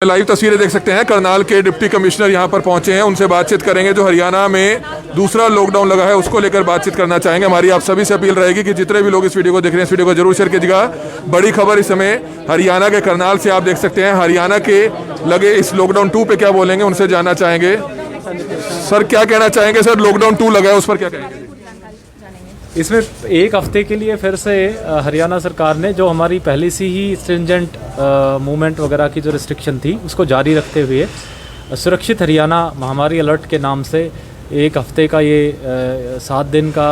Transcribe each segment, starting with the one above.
Live तस्वीरें देख सकते हैं। करनाल के डिप्टी कमिश्नर यहां पर पहुंचे हैं, उनसे बातचीत करेंगे। जो हरियाणा में दूसरा लॉकडाउन लगा है उसको लेकर बातचीत करना चाहेंगे। हमारी आप सभी से अपील रहेगी कि जितने भी लोग इस वीडियो को देख रहे हैं इस वीडियो को जरूर शेयर कीजिएगा। बड़ी खबर इस समय हरियाणा के करनाल से आप देख सकते हैं। हरियाणा के लगे इस लॉकडाउन 2 पे क्या बोलेंगे उनसे जानना चाहेंगे। सर क्या कहना चाहेंगे? सर लॉकडाउन 2 लगा है उस पर क्या कहेंगे? इसमें एक हफ्ते के लिए फिर से हरियाणा सरकार ने जो हमारी पहले से ही स्ट्रिंजेंट मूवमेंट वगैरह की जो रिस्ट्रिक्शन थी उसको जारी रखते हुए सुरक्षित हरियाणा महामारी अलर्ट के नाम से एक हफ्ते का ये 7 दिन का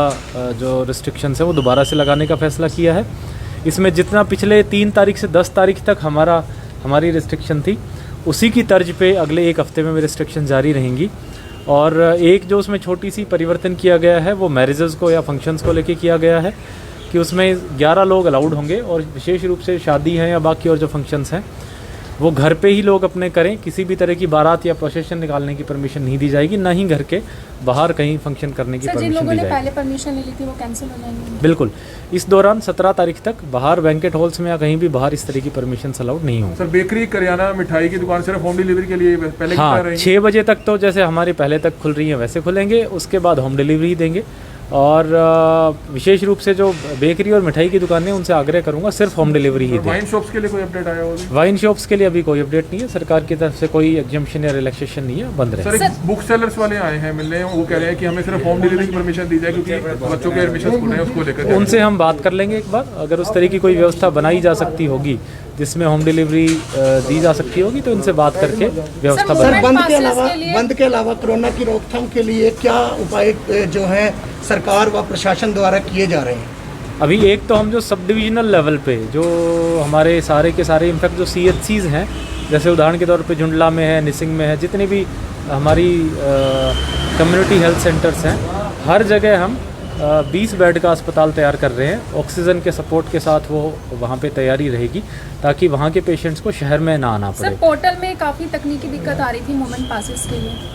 जो रिस्ट्रिक्शंस है वो दोबारा से लगाने का फैसला किया है। इसमें जितना पिछले 3 तारीख से 10 तारीख तक हमारी रिस्ट्रिक्शन थी उसी की तर्ज पे अगले एक हफ्ते में रिस्ट्रिक्शन जारी रहेंगी। और एक जो उसमें छोटी सी परिवर्तन किया गया है वो मैरिजेस को या फंक्शंस को लेके किया गया है कि उसमें 11 लोग अलाउड होंगे और विशेष रूप से शादी है या बाकी और जो फंक्शंस हैं वो घर पे ही लोग अपने करें। किसी भी तरह की बारात या प्रोसेशन निकालने की परमिशन नहीं दी जाएगी, ना ही घर के बाहर कहीं फंक्शन करने की परमिशन दी जाएगी। पहले परमिशन ली थी वो कैंसिल हो जाएंगी। बिल्कुल, इस दौरान 17 तारीख तक बाहर बैंकेट हॉल्स में या कहीं भी बाहर इस तरह की परमिशन अलाउड नहीं होंगी। सर बेकरी, करियाना, मिठाई की दुकान सिर्फ होम डिलीवरी के लिए पहले हाँ 6 बजे तक तो जैसे हमारे पहले तक खुल रही हैं वैसे खुलेंगे, उसके बाद होम डिलीवरी देंगे। और विशेष रूप से जो बेकरी और मिठाई की दुकानें उनसे आग्रह करूंगा सिर्फ होम डिलीवरी ही दें। वाइन शॉप्स के लिए कोई अपडेट आया होगा? वाइन शॉप्स के लिए अभी कोई अपडेट नहीं है, सरकार की तरफ से कोई एग्जम्पशन या रिलैक्सेशन नहीं है, बंद रहे। सर बुक सेलर्स वाले आए हैं मिलने, वो कह रहे हैं कि हमें सिर्फ होम डिलीवरी की परमिशन दी जाए क्योंकि बच्चों के एडमिशन खुल रहे हैं उसको लेकर। उनसे हम बात कर लेंगे एक बार, अगर उस तरह की कोई व्यवस्था बनाई जा सकती होगी जिसमें होम डिलीवरी दी जा सकती होगी तो उनसे बात करके व्यवस्था सर बंद के अलावा कोरोना की रोकथाम के लिए क्या उपाय जो है सरकार व प्रशासन द्वारा किए जा रहे हैं? अभी एक तो हम जो सब डिविजनल लेवल पे जो हमारे सारे के सारे इनफैक्ट जो CHCs हैं, जैसे उदाहरण के तौर पे जुंडला में है, निसिंग में है, जितनी भी हमारी कम्युनिटी हेल्थ सेंटर्स हैं हर जगह हम 20 बेड का अस्पताल तैयार कर रहे हैं। ऑक्सीजन के सपोर्ट के साथ वो वहाँ पे तैयारी रहेगी ताकि वहाँ के पेशेंट्स को शहर में ना आना पड़े। सर पोर्टल में काफ़ी तकनीकी दिक्कत आ रही थी मूवमेंट पासेस के लिए।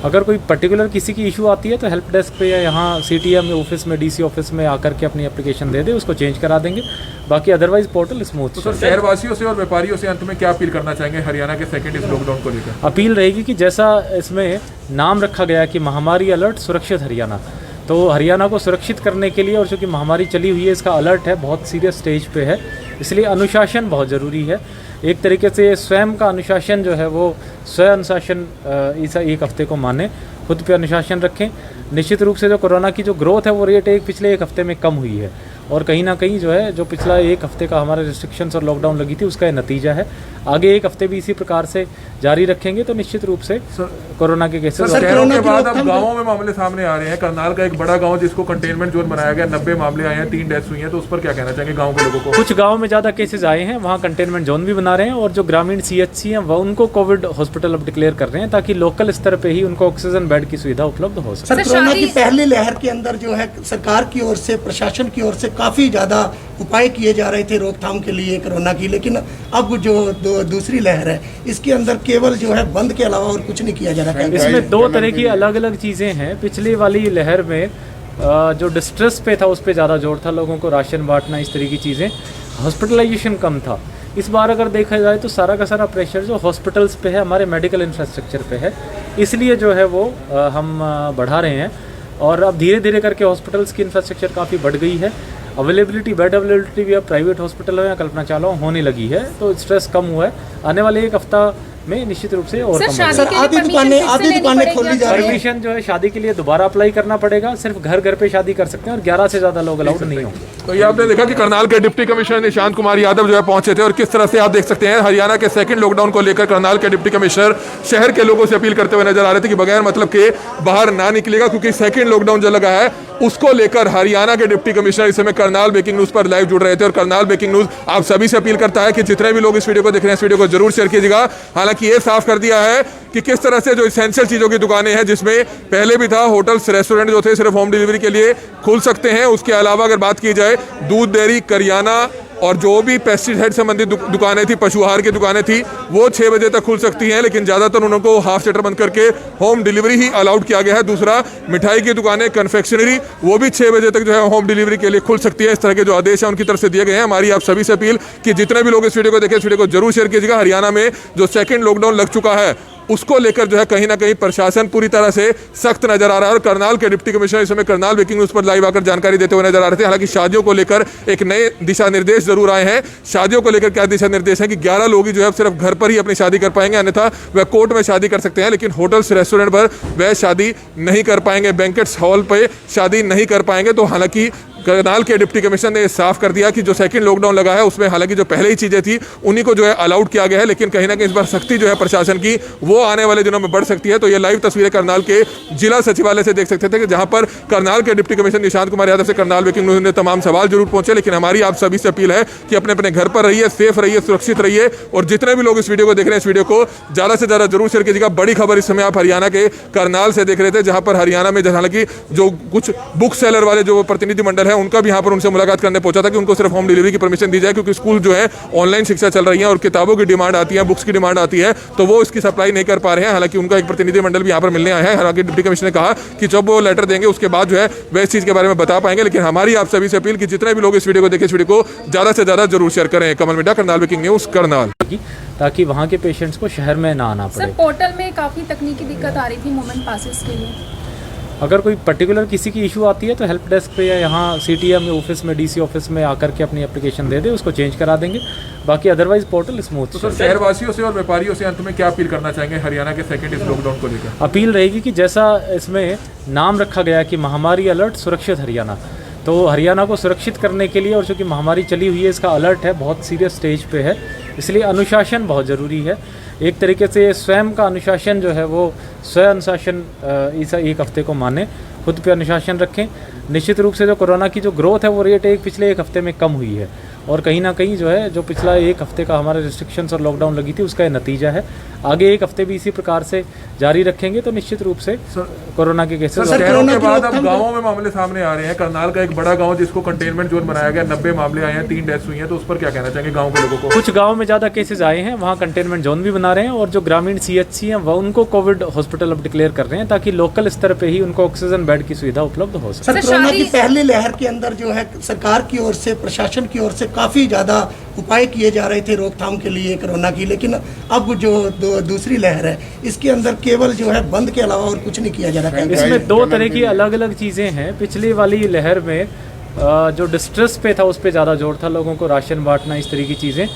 अगर कोई पर्टिकुलर किसी की इशू आती है तो हेल्प डेस्क पे या यहाँ CTM ऑफिस में, DC ऑफिस में आकर के अपनी एप्लीकेशन दे दे, उसको चेंज करा देंगे। बाकी अदरवाइज पोर्टल स्मूथ। तो सर शहरवासियों से और व्यापारियों से अंत में क्या अपील करना चाहेंगे हरियाणा के सेकंड इस लॉकडाउन को लेकर? अपील रहेगी कि जैसा इसमें नाम रखा गया कि महामारी अलर्ट सुरक्षित हरियाणा, तो हरियाणा को सुरक्षित करने के लिए और चूँकि महामारी चली हुई है, इसका अलर्ट है, बहुत सीरियस स्टेज पे है, इसलिए अनुशासन बहुत ज़रूरी है। एक तरीके से स्वयं का अनुशासन जो है वो स्वयं अनुशासन इस एक हफ्ते को माने, खुद पे अनुशासन रखें। निश्चित रूप से जो कोरोना की जो ग्रोथ है वो रेट पिछले एक हफ्ते में कम हुई है और कहीं ना कहीं जो है जो पिछला एक हफ्ते का हमारे रिस्ट्रिक्शंस और लॉकडाउन लगी थी उसका नतीजा है। आगे एक हफ्ते भी इसी प्रकार से जारी रखेंगे तो निश्चित रूप से कोरोना के केसेस शहरों के बाद अब गाँवों में मामले सामने आ रहे हैं। करनाल का एक बड़ा गाँव जिसको कंटेनमेंट जोन बनाया गया, 90 मामले आए हैं, 3 डेथ्स हुई हैं, तो उस पर क्या कहना चाहेंगे गाँव के लोगों को? कुछ गाँव में ज़्यादा केसेस आए हैं, वहाँ कंटेनमेंट जोन भी बना रहे हैं और जो ग्रामीण CHC हैं वह उनको कोविड हॉस्पिटल अब डिक्लेयर कर रहे हैं ताकि लोकल स्तर पर ही उनको ऑक्सीजन बेड की सुविधा उपलब्ध हो सके। सर कोरोना की पहली लहर के अंदर जो है सरकार की ओर से, प्रशासन की ओर से काफ़ी ज़्यादा उपाय किए जा रहे थे रोकथाम के लिए कोरोना की, लेकिन अब जो दूसरी लहर है इसके अंदर केवल जो है बंद के अलावा और कुछ नहीं किया जा रहा है। इसमें 2 तरह की अलग अलग चीज़ें हैं। पिछली वाली लहर में जो डिस्ट्रेस पे था उस पर ज़्यादा जोर था, लोगों को राशन बांटना, इस तरह की चीज़ें, हॉस्पिटलाइजेशन कम था। इस बार अगर देखा जाए तो सारा का सारा प्रेशर जो हॉस्पिटल्स पे है, हमारे मेडिकल इंफ्रास्ट्रक्चर पे है, इसलिए जो है वो हम बढ़ा रहे हैं। और अब धीरे धीरे करके हॉस्पिटल्स की इंफ्रास्ट्रक्चर काफ़ी बढ़ गई है, अवेलेबिलिटी, बेड अवेलेबिलिटी भी अब प्राइवेट हॉस्पिटल या कल्पना चावला होने लगी है, तो स्ट्रेस कम हुआ है। आने वाले एक हफ्ता में निश्चित रूप से और कम आधी दुकानें खोली जा रही हैं। परमिशन जो है शादी के लिए दोबारा अप्लाई करना पड़ेगा, सिर्फ घर पे शादी कर सकते हैं और 11 से ज़्यादा लोग अलाउड नहीं होंगे। तो ये आपने देखा कि करनाल के डिप्टी कमिश्नर निशांत कुमार यादव जो है पहुंचे थे और किस तरह से आप देख सकते हैं हरियाणा के सेकंड लॉकडाउन को लेकर करनाल के डिप्टी कमिश्नर शहर के लोगों से अपील करते हुए नजर आ रहे थे कि बगैर मतलब के बाहर ना निकलेगा क्योंकि सेकंड लॉकडाउन जो लगा है उसको लेकर हरियाणा के डिप्टी कमिश्नर इस समय करनाल ब्रेकिंग न्यूज पर लाइव जुड़ रहे थे। और करनाल ब्रेकिंग न्यूज आप सभी से अपील करता है कि जितने भी लोग इस वीडियो को देख रहे हैं इस वीडियो को जरूर शेयर कीजिएगा। हालांकि ये साफ कर दिया है कि किस तरह से जो इसेंशियल चीजों की दुकानें हैं, जिसमें पहले भी था होटल्स, रेस्टोरेंट जो थे सिर्फ होम डिलीवरी के लिए खुल सकते हैं, उसके अलावा अगर बात की जाए दूध, डेयरी, करियाना, और जो भी पेस्टिसाइड संबंधित दुकानें थी, पशु आहार की दुकानें थी, वो 6 बजे तक खुल सकती हैं, लेकिन ज़्यादातर उनको हाफ शटर बंद करके होम डिलीवरी ही अलाउड किया गया है। दूसरा, मिठाई की दुकानें, कन्फेक्शनरी, वो भी 6 बजे तक जो है होम डिलीवरी के लिए खुल सकती है। इस तरह के जो आदेश हैं उनकी तरफ से दिए गए हैं। हमारी आप सभी से अपील कि जितने भी लोग इस वीडियो को देखें, इस वीडियो को जरूर शेयर कीजिएगा। हरियाणा में जो सेकंड लॉकडाउन लग चुका है उसको लेकर जो है कहीं ना कहीं प्रशासन पूरी तरह से सख्त नजर आ रहा है। और करनाल के डिप्टी कमिश्नर इस समय करनाल ब्रेकिंग न्यूज पर लाइव आकर जानकारी देते हुए नजर आ रहे थे। हालांकि शादियों को लेकर एक नए दिशा निर्देश जरूर आए हैं। शादियों को लेकर क्या दिशा निर्देश है कि 11 लोग ही जो है सिर्फ घर पर ही अपनी शादी कर पाएंगे, अन्यथा वह कोर्ट में शादी कर सकते हैं, लेकिन होटल्स रेस्टोरेंट पर वह शादी नहीं कर पाएंगे, बैंकेट्स हॉल पर शादी नहीं कर पाएंगे। तो हालांकि करनाल के डिप्टी कमिश्नर ने साफ कर दिया कि जो सेकंड लॉकडाउन लगा है उसमें हालांकि जो पहले ही चीजें थी उन्हीं को जो है अलाउड किया गया है, लेकिन कहीं ना कहीं इस बार सख्ती जो है प्रशासन की वो आने वाले दिनों में बढ़ सकती है। तो ये लाइव तस्वीरें करनाल के जिला सचिवालय से देख सकते थे कि जहां पर करनाल के डिप्टी कमिश्नर निशांत कुमार यादव से करनाल ब्रेकिंग न्यूज ने तमाम सवाल जरूर पहुंचे, लेकिन हमारी आप सभी से अपील है कि अपने अपने घर पर रहिए, सेफ रहिए, सुरक्षित रहिए। और जितने भी लोग इस वीडियो को देख रहे हैं, इस वीडियो को ज्यादा से ज्यादा जरूर शेयर कीजिएगा। बड़ी खबर इस समय आप हरियाणा के करनाल से देख रहे थे, जहां पर हरियाणा में हालांकि जो कुछ बुक सेलर वाले जो प्रतिनिधि मंडल है उनका भी यहाँ पर उनसे मुलाकात करने पहुंचा था कि उनको सिर्फ होम डिलीवरी की परमिशन दी जाए, क्योंकि स्कूल जो है ऑनलाइन शिक्षा चल रही है और किताबों की डिमांड आती है, बुक्स की डिमांड आती है, तो वो इसकी सप्लाई नहीं कर पा रहे हैं। हालांकि उनका एक प्रतिनिधि मंडल भी यहाँ पर मिलने आया है। हालांकि डिप्टी कमिश्नर ने कहा कि जब वो लेटर देंगे उसके बाद जो है वह इस चीज़ के बारे में बता पाएंगे। लेकिन हमारी आप सभी से अपील कि जितने भी लोग इस वीडियो को देखें, इस वीडियो को ज़्यादा से ज़्यादा जरूर शेयर करें। Kamal media, Karnal breaking news, Karnal. ताकि वहाँ के पेशेंट्स को शहर में ना आना पड़े। सर, पोर्टल में काफ़ी तकनीकी दिक्कत आ रही थी मूवमेंट पासेस के लिए। अगर कोई पर्टिकुलर किसी की इशू आती है तो हेल्प डेस्क पे या यहाँ सीटीएम ऑफिस में, डीसी ऑफिस में आकर के अपनी एप्लीकेशन दे दे, उसको चेंज करा देंगे। बाकी अदरवाइज पोर्टल स्मूथ। तो सर, शहरवासियों से और व्यापारियों से अंत में क्या अपील करना चाहेंगे हरियाणा के सेकंड इस लॉकडाउन को लेकर? अपील रहेगी कि जैसा इसमें नाम रखा गया कि महामारी अलर्ट सुरक्षित हरियाणा, तो हरियाणा को सुरक्षित करने के लिए, और चूँकि महामारी चली हुई है, इसका अलर्ट है, बहुत सीरियस स्टेज पे है, इसलिए अनुशासन बहुत ज़रूरी है। एक तरीके से स्वयं का अनुशासन जो है वो स्वयं अनुशासन इस एक हफ्ते को माने, खुद पे अनुशासन रखें। निश्चित रूप से जो कोरोना की जो ग्रोथ है वो रेट पिछले एक हफ्ते में कम हुई है, और कहीं ना कहीं जो है जो पिछला एक हफ्ते का हमारे रिस्ट्रिक्शंस और लॉकडाउन लगी थी उसका ये नतीजा है। आगे एक हफ्ते भी इसी प्रकार से जारी रखेंगे तो निश्चित रूप से कोरोना के केसेस शहरों के बाद अब गांवों में मामले सामने आ रहे हैं। करनाल का एक बड़ा गांव जिसको कंटेनमेंट जोन बनाया गया, 90 मामले आए हैं, 3 डेथ्स हुई हैं, तो उस पर क्या कहना चाहेंगे गांव के लोगों को? कुछ गाँव में ज़्यादा केसेस आए हैं, वहाँ कंटेनमेंट जोन भी बना रहे हैं, और जो ग्रामीण CHC हैं वह उनको कोविड हॉस्पिटल अब डिक्लेयर कर रहे हैं, ताकि लोकल स्तर पे ही उनको ऑक्सीजन बेड की सुविधा उपलब्ध हो सके। सर, कोरोना की पहली लहर के अंदर जो है सरकार की ओर से, प्रशासन की ओर से काफ़ी ज़्यादा उपाय किए जा रहे थे रोकथाम के लिए कोरोना की, लेकिन अब जो दूसरी लहर है इसके अंदर केवल जो है बंद के अलावा और कुछ नहीं किया जा रहा है। इसमें 2 तरह की अलग अलग चीज़ें हैं। पिछली वाली लहर में जो डिस्ट्रेस पे था उस पर ज़्यादा जोर था, लोगों को राशन बांटना, इस तरह की चीज़ें,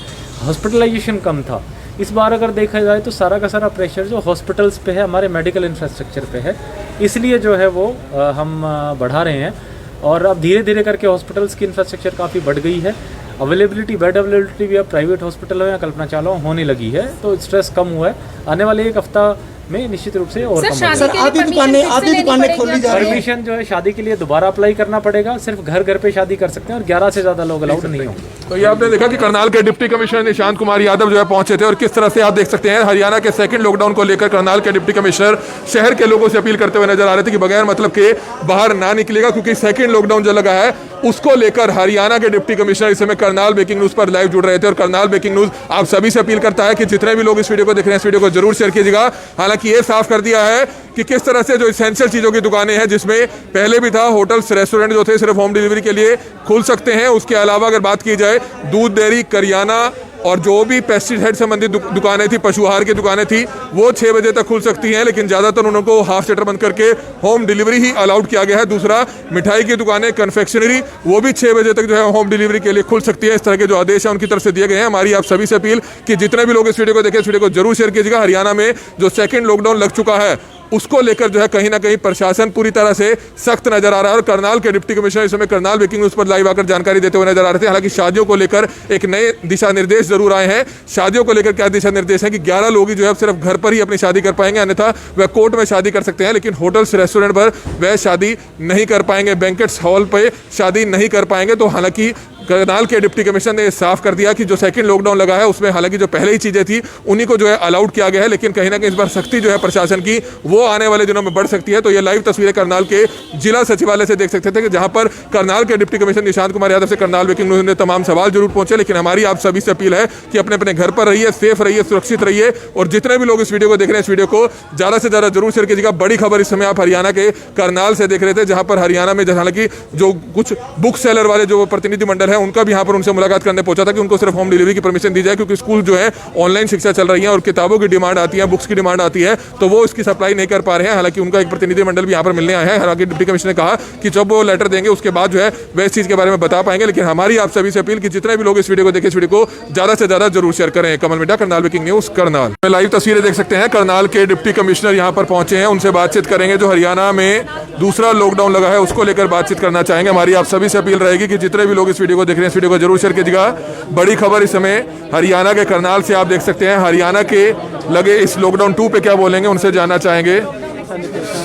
हॉस्पिटलाइजेशन कम था। इस बार अगर देखा जाए तो सारा का सारा प्रेशर जो हॉस्पिटल्स पे है, हमारे मेडिकल इंफ्रास्ट्रक्चर पे है, इसलिए जो है वो हम बढ़ा रहे हैं। और अब धीरे धीरे करके हॉस्पिटल्स की इंफ्रास्ट्रक्चर काफ़ी बढ़ गई है, अवेलेबिलिटी, बेड अवेलेबिलिटी भी अब प्राइवेट हॉस्पिटल में कल्पना चावला होने लगी है, तो स्ट्रेस कम हुआ है। आने वाले एक हफ्ता में निश्चित रूप से और कम होगा। सर, आधी दुकानें खोली जा रही हैं। परमिशन जो है शादी के लिए दोबारा अप्लाई करना पड़ेगा, सिर्फ घर घर पे शादी कर सकते हैं, और 11 से ज़्यादा लोग अलाउड नहीं होंगे। तो ये आपने देखा कि करनाल के डिप्टी कमिश्नर निशांत कुमार यादव जो है पहुंचे थे, और किस तरह से आप देख सकते हैं हरियाणा के सेकंड लॉकडाउन को लेकर करनाल के डिप्टी कमिश्नर शहर के लोगों से अपील करते हुए नजर आ रहे थे कि बगैर मतलब के बाहर ना निकलेगा, क्योंकि सेकंड लॉकडाउन जो लगा है उसको लेकर हरियाणा के डिप्टी कमिश्नर इस समय करनाल ब्रेकिंग न्यूज पर लाइव जुड़ रहे थे। और करनाल ब्रेकिंग न्यूज आप सभी से अपील करता है कि जितने भी लोग इस वीडियो को देख रहे हैं, इस वीडियो को जरूर शेयर कीजिएगा। हालांकि ये साफ कर दिया है कि किस तरह से जो इसेंशियल चीजों की दुकानें हैं, जिसमें पहले भी था होटल्स रेस्टोरेंट जो थे सिर्फ होम डिलीवरी के लिए खुल सकते हैं, उसके अलावा अगर बात की जाए दूध, डेयरी, करियाना और जो भी पेस्टिसाइड संबंधित दुकानें थी, पशु आहार की दुकानें थी, वो 6 बजे तक खुल सकती हैं, लेकिन ज़्यादातर उनको हाफ शटर बंद करके होम डिलीवरी ही अलाउड किया गया है। दूसरा, मिठाई की दुकानें, कन्फेक्शनरी, वो भी 6 बजे तक जो है होम डिलीवरी के लिए खुल सकती है। इस तरह के जो आदेश हैं उनकी तरफ से दिए गए हैं। हमारी आप सभी से अपील कि जितने भी लोग इस वीडियो को देखें, इस वीडियो को जरूर शेयर कीजिएगा। हरियाणा में जो सेकंड लॉकडाउन लग चुका है उसको लेकर जो है कहीं ना कहीं प्रशासन पूरी तरह से सख्त नजर आ रहा है। और करनाल के डिप्टी कमिश्नर इस समय करनाल ब्रेकिंग न्यूज पर लाइव आकर जानकारी देते हुए नजर आ रहे थे। हालांकि शादियों को लेकर एक नए दिशा निर्देश जरूर आए हैं। शादियों को लेकर क्या दिशा निर्देश है कि 11 लोग ही जो है सिर्फ घर पर ही अपनी शादी कर पाएंगे, अन्यथा वह कोर्ट में शादी कर सकते हैं, लेकिन होटल्स रेस्टोरेंट पर वह शादी नहीं कर पाएंगे, बैंकेट्स हॉल पर शादी नहीं कर पाएंगे। तो हालांकि करनाल के डिप्टी कमिश्नर ने साफ कर दिया कि जो सेकंड लॉकडाउन लगा है उसमें हालांकि जो पहले ही चीज़ें थी उन्हीं को जो है अलाउड किया गया है, लेकिन कहीं ना कहीं इस बार सख्ती जो है प्रशासन की वो आने वाले दिनों में बढ़ सकती है। तो ये लाइव तस्वीरें करनाल के जिला सचिवालय से देख सकते थे कि जहां पर करनाल के डिप्टी कमिश्नर निशांत कुमार यादव से करनाल ब्रेकिंग न्यूज़ ने तमाम सवाल जरूर पहुंचे, लेकिन हमारी आप सभी से अपील है कि अपने अपने घर पर रहिए, सेफ रहिए, सुरक्षित रहिए और जितने भी लोग इस वीडियो को देख रहे हैं इस वीडियो को ज़्यादा से ज़्यादा जरूर शेयर कीजिएगा। बड़ी खबर इस समय आप हरियाणा के करनाल से देख रहे थे, जहां पर हरियाणा में हालांकि जो कुछ बुक सेलर वाले जो प्रतिनिधि मंडल है उनका भी यहाँ पर उनसे मुलाकात करने पहुंचा था कि उनको सिर्फ होम डिलीवरी की परमिशन दी जाए, क्योंकि स्कूल जो है ऑनलाइन शिक्षा चल रही है और किताबों की डिमांड आती है, बुक्स की डिमांड आती है, तो वो इसकी सप्लाई नहीं कर पा रहे हैं। हालांकि उनका एक प्रतिनिधि मंडल भी यहाँ पर मिलने आया है। हालांकि डिप्टी कमिश्नर ने कहा कि जब वो लेटर देंगे उसके बाद जो है वह इस चीज़ के बारे में बता पाएंगे, लेकिन हमारी आप सभी से अपील कि जितने भी लोग इस वीडियो को देखें इस वीडियो को ज़्यादा से ज़्यादा जरूर शेयर करें। Kamal Midda, Karnal breaking news, Karnal. Live तस्वीरें देख सकते हैं, करनाल के डिप्टी कमिश्नर यहाँ पर पहुंचे हैं, उनसे बातचीत करेंगे। जो हरियाणा में दूसरा लॉकडाउन लगा है उसको लेकर बातचीत करना चाहेंगे। हमारी आप सभी से अपील रहेगी कि जितने भी लोग इस वीडियो को देख रहे हैं इस वीडियो को जरूर शेयर कीजिएगा। बड़ी खबर इस समय हरियाणा के करनाल से आप देख सकते हैं। हरियाणा के लगे इस लॉकडाउन 2 पे क्या बोलेंगे उनसे जानना चाहेंगे।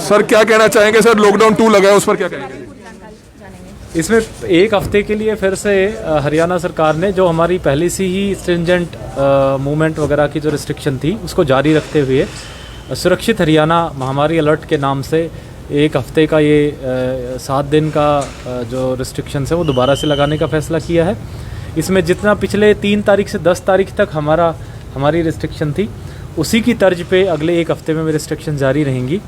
सर क्या कहना चाहेंगे सर, लॉकडाउन 2 लगा है उस पर क्या कहेंगे? इसमें एक हफ्ते के लिए फिर से हरियाणा सरकार ने जो हमारी पहले से ही स्ट्रिंजेंट मूवमेंट वगैरह की जो रिस्ट्रिक्शन थी उसको जारी रखते हुए सुरक्षित हरियाणा महामारी अलर्ट के नाम से एक हफ्ते का ये 7 दिन का जो रिस्ट्रिक्शंस है वो दोबारा से लगाने का फैसला किया है। इसमें जितना पिछले 3 तारीख से 10 तारीख तक हमारी रिस्ट्रिक्शन थी उसी की तर्ज पे अगले एक हफ्ते में रिस्ट्रिक्शन जारी रहेंगी।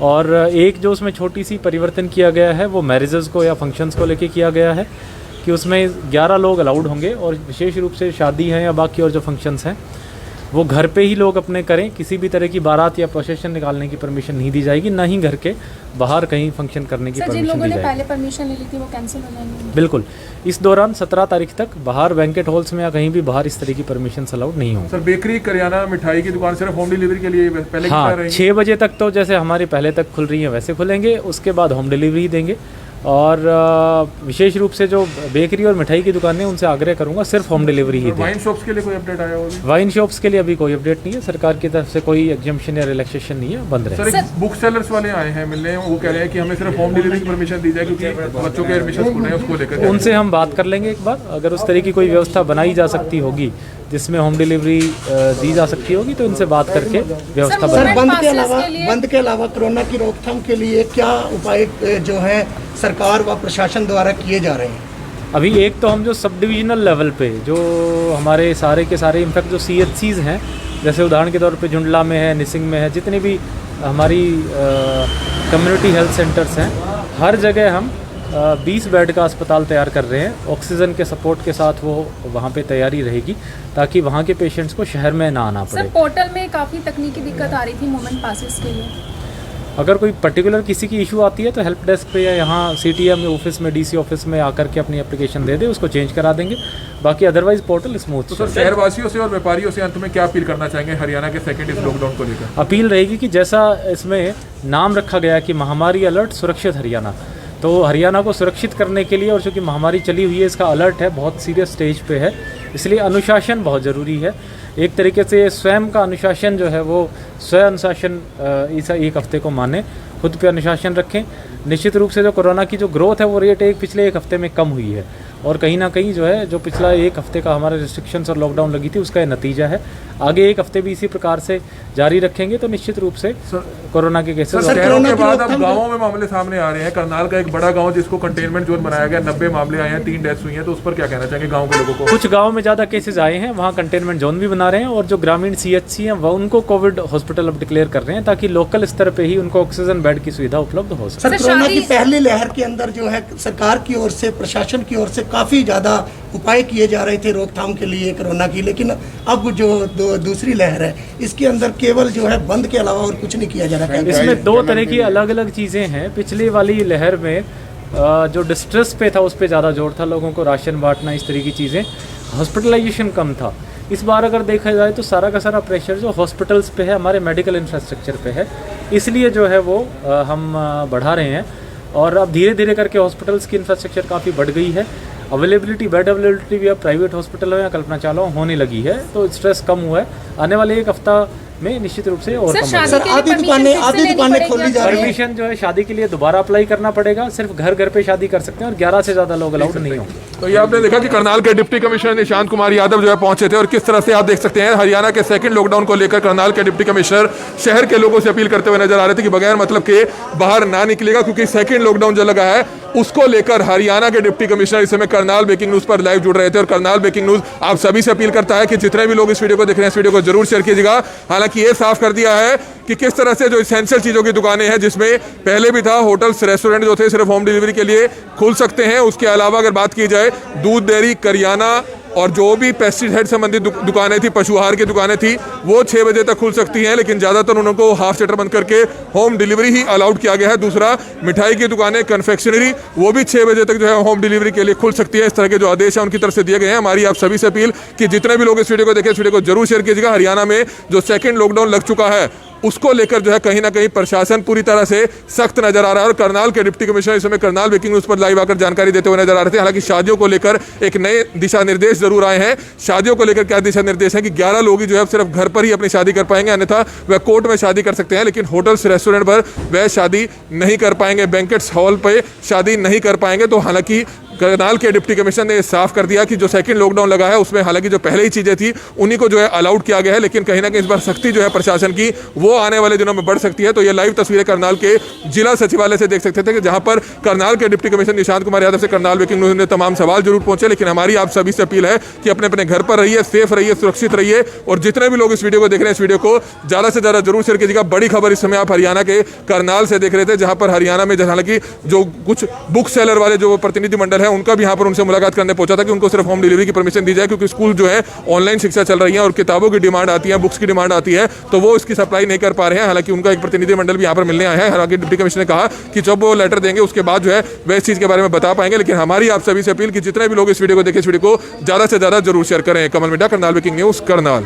और एक जो उसमें छोटी सी परिवर्तन किया गया है वो मैरिजेस को या फंक्शंस को लेके किया गया है कि उसमें 11 लोग अलाउड होंगे और विशेष रूप से शादी हैं या बाकी और जो फंक्शंस हैं वो घर पे ही लोग अपने करें। किसी भी तरह की बारात या प्रोसेशन निकालने की परमिशन नहीं दी जाएगी, ना ही घर के बाहर कहीं फंक्शन करने की परमिशन दी जाएगी। जिन लोगों ने पहले परमिशन ले ली थी वो कैंसिल हो जाएंगी? बिल्कुल। इस दौरान 17 तारीख तक बाहर बैंकेट हॉल्स में या कहीं भी बाहर इस तरह की परमिशन अलाउड नहीं होंगी। सर बेकरी, करियाना, मिठाई की दुकान सिर्फ होम डिलीवरी के लिए पहले हाँ 6 बजे तक तो जैसे हमारे पहले तक खुल रही हैं वैसे खुलेंगे, उसके बाद होम डिलीवरी देंगे। और विशेष रूप से जो बेकरी और मिठाई की दुकानें उनसे आग्रह करूंगा सिर्फ होम डिलीवरी ही दें। वाइन शॉप्स के लिए कोई अपडेट आया होगा? वाइन शॉप्स के लिए अभी कोई अपडेट नहीं है, सरकार की तरफ से कोई एग्जम्पशन या रिलैक्सेशन नहीं है, बंद रहे। सर बुक सेलर्स वाले आए हैं मिलने, वो कह रहे हैं कि हमें सिर्फ होम डिलीवरी की परमिशन दी जाए क्योंकि बच्चों के एडमिशन हो रहे हैं उसको लेकर। उनसे हम बात कर लेंगे एक बार, अगर उस तरह की कोई व्यवस्था बनाई जा सकती होगी जिसमें होम डिलीवरी दी जा सकती होगी तो इनसे बात करके व्यवस्था सर बनाएंगे। बंद के अलावा कोरोना की रोकथाम के लिए क्या उपाय जो है सरकार व प्रशासन द्वारा किए जा रहे हैं? अभी एक तो हम जो सब डिविजनल लेवल पे जो हमारे सारे के सारे इनफैक्ट जो CHCs हैं, जैसे उदाहरण के तौर पे जुंडला में है, निसिंग में है, जितनी भी हमारी कम्युनिटी हेल्थ सेंटर्स हैं, हर जगह हम 20 बेड का अस्पताल तैयार कर रहे हैं। ऑक्सीजन के सपोर्ट के साथ वो वहाँ पे तैयारी रहेगी ताकि वहाँ के पेशेंट्स को शहर में ना आना पड़े। सर पोर्टल में काफ़ी तकनीकी दिक्कत आ रही थी मूवमेंट पासेस के लिए, अगर कोई पर्टिकुलर किसी की इशू आती है तो हेल्प डेस्क पे या यहाँ CTM ऑफिस में, DC ऑफिस में आकर के अपनी एप्लीकेशन दे दे, उसको चेंज करा देंगे। बाकी अदरवाइज पोर्टल स्मूथ। तो सर शहरवासियों से और व्यापारियों से अंत में क्या अपील करना चाहेंगे हरियाणा के सेकंड इस लॉकडाउन को लेकर? अपील रहेगी कि जैसा इसमें नाम रखा गया कि महामारी अलर्ट सुरक्षित हरियाणा, तो हरियाणा को सुरक्षित करने के लिए और चूँकि महामारी चली हुई है इसका अलर्ट है, बहुत सीरियस स्टेज पे है, इसलिए अनुशासन बहुत ज़रूरी है। एक तरीके से स्वयं का अनुशासन जो है वो स्वयं अनुशासन इस एक हफ्ते को माने, खुद पे अनुशासन रखें। निश्चित रूप से जो कोरोना की जो ग्रोथ है वो रेट पिछले एक हफ्ते में कम हुई है और कहीं ना कहीं जो है जो पिछला एक हफ्ते का हमारे रिस्ट्रिक्शंस और लॉकडाउन लगी थी उसका ये नतीजा है। आगे एक हफ्ते भी इसी प्रकार से जारी रखेंगे तो निश्चित रूप से कोरोना के केसेस शहरों के बाद अब गाँवों में मामले सामने आ रहे हैं। करनाल का एक बड़ा गाँव जिसको कंटेनमेंट जोन बनाया गया, 90 मामले आए हैं, 3 डेथ्स हुई हैं, तो उस पर क्या कहना चाहेंगे गाँव के लोगों को? कुछ गाँव में ज़्यादा केसेस आए हैं, वहाँ कंटेनमेंट जोन भी बना रहे हैं और जो ग्रामीण CHC हैं वह उनको कोविड हॉस्पिटल अब डिक्लेयर कर रहे हैं ताकि लोकल स्तर पे ही उनको ऑक्सीजन बेड की सुविधा उपलब्ध हो सके। सर कोरोना की पहली लहर के अंदर जो है सरकार की ओर से, प्रशासन की ओर से काफ़ी ज़्यादा उपाय किए जा रहे थे रोकथाम के लिए कोरोना की, लेकिन अब जो दूसरी लहर है इसके अंदर केवल जो है बंद के अलावा और कुछ नहीं किया जा रहा है। इसमें 2 तरह की अलग अलग चीज़ें हैं। पिछली वाली लहर में जो डिस्ट्रेस पे था उस पर ज़्यादा जोर था, लोगों को राशन बांटना, इस तरह की चीज़ें, हॉस्पिटलाइजेशन कम था। इस बार अगर देखा जाए तो सारा का सारा प्रेशर जो हॉस्पिटल्स पे है, हमारे मेडिकल इंफ्रास्ट्रक्चर पे है, इसलिए जो है वो हम बढ़ा रहे हैं और अब धीरे धीरे करके हॉस्पिटल्स की इंफ्रास्ट्रक्चर काफ़ी बढ़ गई है। अवेलेबिलिटी, बेड अवेलेबिलिटी भी अब प्राइवेट हॉस्पिटल हो या कल्पना चावला होने लगी है, तो स्ट्रेस कम हुआ है। आने वाले एक हफ्ता में निश्चित रूप से और कम शादी सर के लिए आधी permission दुकानें फिर से लेनी खोली जा रही है। परमिशन जो है शादी के लिए दोबारा अप्लाई करना पड़ेगा। सिर्फ घर घर पे शादी कर सकते हैं और 11 से ज़्यादा लोग अलाउड नहीं होंगे। तो ये आपने देखा कि करनाल के डिप्टी कमिश्नर निशांत कुमार यादव जो है पहुंचे थे और किस तरह से आप देख सकते हैं हरियाणा के सेकंड लॉकडाउन को लेकर करनाल के डिप्टी कमिश्नर शहर के लोगों से अपील करते हुए नजर आ रहे थे कि बगैर मतलब के बाहर ना निकलेगा, क्योंकि सेकंड लॉकडाउन जो लगा है उसको लेकर हरियाणा के डिप्टी कमिश्नर इस समय करनाल ब्रेकिंग न्यूज पर लाइव जुड़ रहे थे। और करनाल ब्रेकिंग न्यूज आप सभी से अपील करता है कि जितने भी लोग इस वीडियो को देख रहे हैं इस वीडियो को जरूर शेयर कीजिएगा। हालांकि ये साफ कर दिया है कि किस तरह से जो इसेंशियल चीजों की दुकानें हैं, जिसमें पहले भी था होटल्स रेस्टोरेंट जो थे सिर्फ होम डिलीवरी के लिए खुल सकते हैं, उसके अलावा अगर बात की जाए दूध डेयरी करियाना और जो भी पेस्टिसाइड संबंधित दुकानें थी, पशुआहार की दुकानें थी, वो 6 बजे तक खुल सकती हैं, लेकिन ज़्यादातर उनको हाफ शटर बंद करके होम डिलीवरी ही अलाउड किया गया है। दूसरा, मिठाई की दुकानें, कन्फेक्शनरी, वो भी 6 बजे तक जो है होम डिलीवरी के लिए खुल सकती है। इस तरह के जो आदेश हैं उनकी तरफ से दिए गए हैं। हमारी आप सभी से अपील कि जितने भी लोग इस वीडियो को देखें इस वीडियो को जरूर शेयर कीजिएगा। हरियाणा में जो सेकेंड लॉकडाउन लग चुका है उसको लेकर जो है कहीं ना कहीं प्रशासन पूरी तरह से सख्त नजर आ रहा है। और करनाल के डिप्टी कमिश्नर इस समय करनाल ब्रेकिंग न्यूज पर लाइव आकर जानकारी देते हुए नजर आ रहे थे। हालांकि शादियों को लेकर एक नए दिशा निर्देश जरूर आए हैं। शादियों को लेकर क्या दिशा निर्देश है कि 11 लोग ही जो है सिर्फ घर पर ही अपनी शादी कर पाएंगे, अन्यथा वह कोर्ट में शादी कर सकते हैं, लेकिन होटल्स रेस्टोरेंट पर वह शादी नहीं कर पाएंगे, बैंकेट्स हॉल पर शादी नहीं कर पाएंगे। तो हालांकि करनाल के डिप्टी कमिश्नर ने साफ कर दिया कि जो सेकंड लॉकडाउन लगा है उसमें हालांकि जो पहले ही चीजें थी उन्हीं को जो है अलाउड किया गया है, लेकिन कहीं ना कहीं इस बार सख्ती जो है प्रशासन की वो आने वाले दिनों में बढ़ सकती है। तो ये लाइव तस्वीरें करनाल के जिला सचिवालय से देख सकते थे कि जहां पर करनाल के डिप्टी कमिश्नर निशांत कुमार यादव से करनाल ब्रेकिंग न्यूज ने तमाम सवाल जरूर पहुंचे, लेकिन हमारी आप सभी से अपील है कि अपने अपने घर पर रहिए, सेफ रहिए, सुरक्षित रहिए। और जितने भी लोग इस वीडियो को देख रहे हैं इस वीडियो को ज्यादा से ज्यादा जरूर शेयर कीजिएगा। बड़ी खबर इस समय आप हरियाणा के करनाल से देख रहे थे, जहां पर हरियाणा में हालांकि जो कुछ बुक सेलर वाले जो प्रतिनिधि मंडल है उनका भी यहाँ पर उनसे मुलाकात करने पहुंचा था कि उनको सिर्फ होम डिलीवरी की परमिशन दी जाए, क्योंकि स्कूल जो है ऑनलाइन शिक्षा चल रही है और किताबों की डिमांड आती है, बुक्स की डिमांड आती है, तो वो इसकी सप्लाई नहीं कर पा रहे हैं। हालांकि उनका एक प्रतिनिधि मंडल भी यहाँ पर मिलने आया है। हालांकि डिप्टी कमिश्नर ने कहा कि जब वो लेटर देंगे उसके बाद जो है वह इस चीज के बारे में बता पाएंगे। लेकिन हमारी आप सभी से अपील कि जितने भी लोग इस वीडियो को देखें इस वीडियो को ज्यादा से ज्यादा जरूर शेयर करें। Kamal Midda, Karnal breaking news, Karnal.